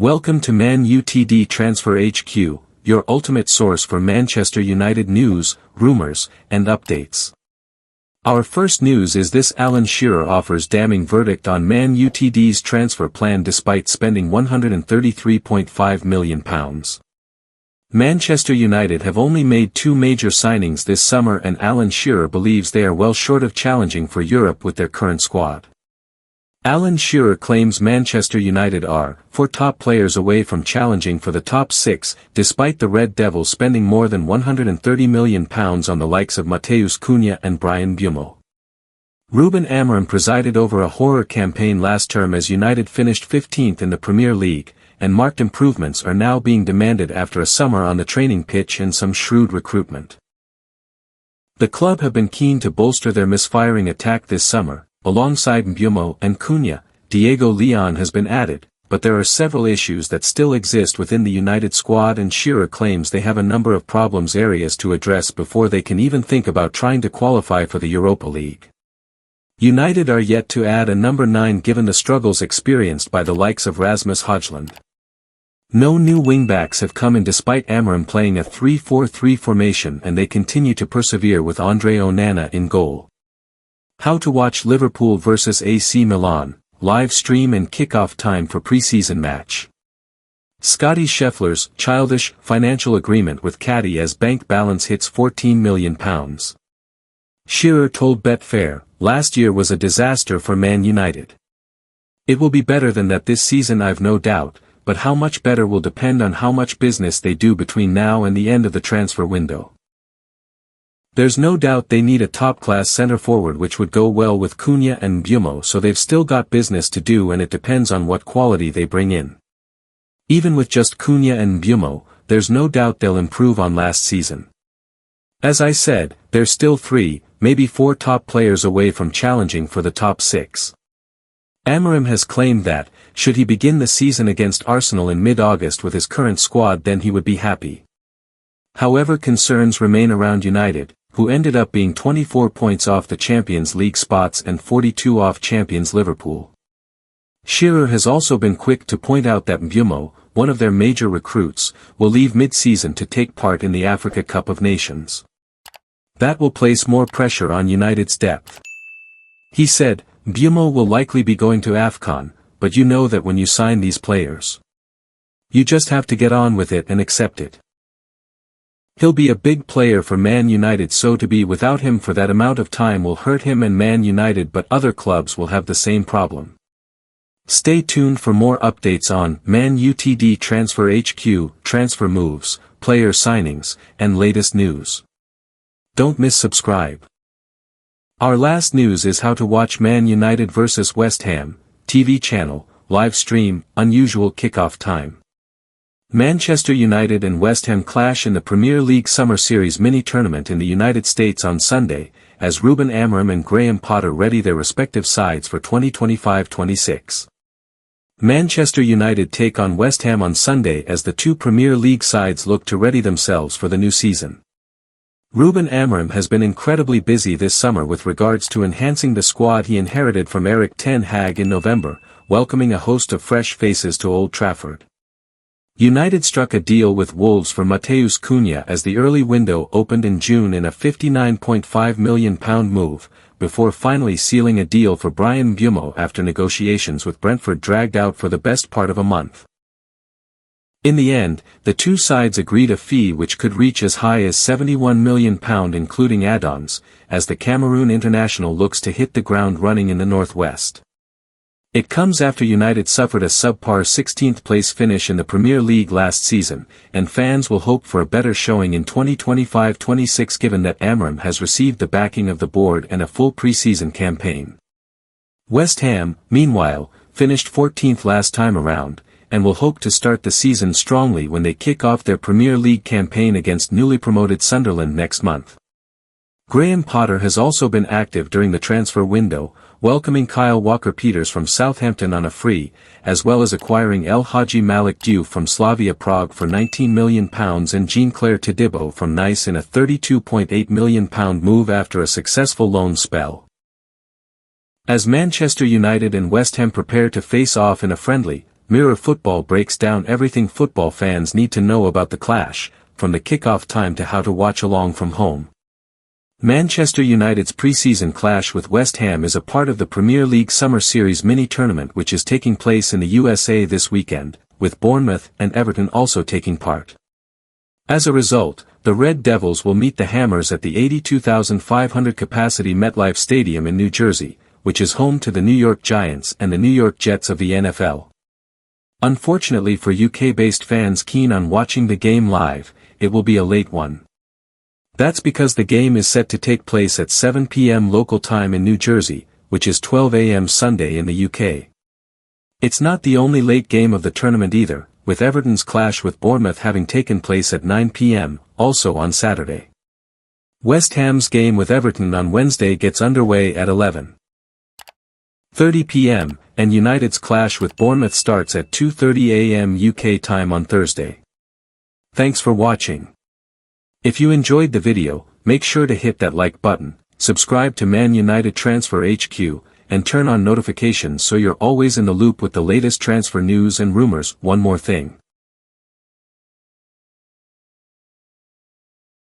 Welcome to Man Utd Transfer HQ, your ultimate source for Manchester United news, rumours, and updates. Our first news is this: Alan Shearer offers damning verdict on Man Utd's transfer plan despite spending £133.5 million. Manchester United have only made two major signings this summer, and Alan Shearer believes they are well short of challenging for Europe with their current squad. Alan Shearer claims Manchester United are 4 top players away from challenging for the top 6, despite the Red Devils spending more than £130 million on the likes of Matheus Cunha and Bryan Mbeumo. Ruben Amorim presided over a horror campaign last term as United finished 15th in the Premier League, and marked improvements are now being demanded after a summer on the training pitch and some shrewd recruitment. The club have been keen to bolster their misfiring attack this summer. Alongside Mbeumo and Cunha, Diego Leon has been added, but there are several issues that still exist within the United squad, and Shearer claims they have a number of problems areas to address before they can even think about trying to qualify for the Europa League. United are yet to add a number 9 given the struggles experienced by the likes of Rasmus Højlund. No new wingbacks have come in despite Amorim playing a 3-4-3 formation, and they continue to persevere with Andre Onana in goal. How to watch Liverpool vs AC Milan, live stream and kickoff time for pre-season match. Scotty Scheffler's childish financial agreement with Caddy as bank balance hits £14 million. Shearer told Betfair, "Last year was a disaster for Man United. It will be better than that this season, I've no doubt, but how much better will depend on how much business they do between now and the end of the transfer window. There's no doubt they need a top-class centre-forward which would go well with Cunha and Mbeumo, so they've still got business to do, and it depends on what quality they bring in. Even with just Cunha and Mbeumo, there's no doubt they'll improve on last season. As I said, they're still 3, maybe 4 top players away from challenging for the top 6. Amorim has claimed that, should he begin the season against Arsenal in mid-August with his current squad, then he would be happy. However, concerns remain around United, who ended up being 24 points off the Champions League spots and 42 off champions Liverpool. Shearer has also been quick to point out that Mbeumo, one of their major recruits, will leave mid-season to take part in the Africa Cup of Nations. That will place more pressure on United's depth. He said, "Mbeumo will likely be going to AFCON, but you know that when you sign these players, you just have to get on with it and accept it. He'll be a big player for Man United, so to be without him for that amount of time will hurt him and Man United, but other clubs will have the same problem." Stay tuned for more updates on Man Utd Transfer HQ, transfer moves, player signings, and latest news. Don't miss subscribe. Our last news is how to watch Man United vs West Ham, TV channel, live stream, unusual kickoff time. Manchester United and West Ham clash in the Premier League Summer Series mini-tournament in the United States on Sunday, as Ruben Amorim and Graham Potter ready their respective sides for 2025-26. Manchester United take on West Ham on Sunday as the 2 Premier League sides look to ready themselves for the new season. Ruben Amorim has been incredibly busy this summer with regards to enhancing the squad he inherited from Erik ten Hag in November, welcoming a host of fresh faces to Old Trafford. United struck a deal with Wolves for Matheus Cunha as the early window opened in June in a £59.5 million move, before finally sealing a deal for Bryan Mbeumo after negotiations with Brentford dragged out for the best part of a month. In the end, the two sides agreed a fee which could reach as high as £71 million including add-ons, as the Cameroon international looks to hit the ground running in the northwest. It comes after United suffered a subpar 16th place finish in the Premier League last season, and fans will hope for a better showing in 2025-26 given that Amorim has received the backing of the board and a full pre-season campaign. West Ham, meanwhile, finished 14th last time around, and will hope to start the season strongly when they kick off their Premier League campaign against newly promoted Sunderland next month. Graham Potter has also been active during the transfer window, welcoming Kyle Walker-Peters from Southampton on a free, as well as acquiring El Hadji Malik Diouf from Slavia Prague for £19 million and Jean-Claire Todibo from Nice in a £32.8 million move after a successful loan spell. As Manchester United and West Ham prepare to face off in a friendly, Mirror Football breaks down everything football fans need to know about the clash, from the kickoff time to how to watch along from home. Manchester United's pre-season clash with West Ham is a part of the Premier League Summer Series mini-tournament which is taking place in the USA this weekend, with Bournemouth and Everton also taking part. As a result, the Red Devils will meet the Hammers at the 82,500 capacity MetLife Stadium in New Jersey, which is home to the New York Giants and the New York Jets of the NFL. Unfortunately for UK-based fans keen on watching the game live, it will be a late one. That's because the game is set to take place at 7 p.m. local time in New Jersey, which is 12 a.m. Sunday in the UK. It's not the only late game of the tournament either, with Everton's clash with Bournemouth having taken place at 9 p.m., also on Saturday. West Ham's game with Everton on Wednesday gets underway at 11:30 p.m., and United's clash with Bournemouth starts at 2:30 a.m. UK time on Thursday. Thanks for watching. If you enjoyed the video, make sure to hit that like button, subscribe to Man United Transfer HQ, and turn on notifications so you're always in the loop with the latest transfer news and rumors. One more thing.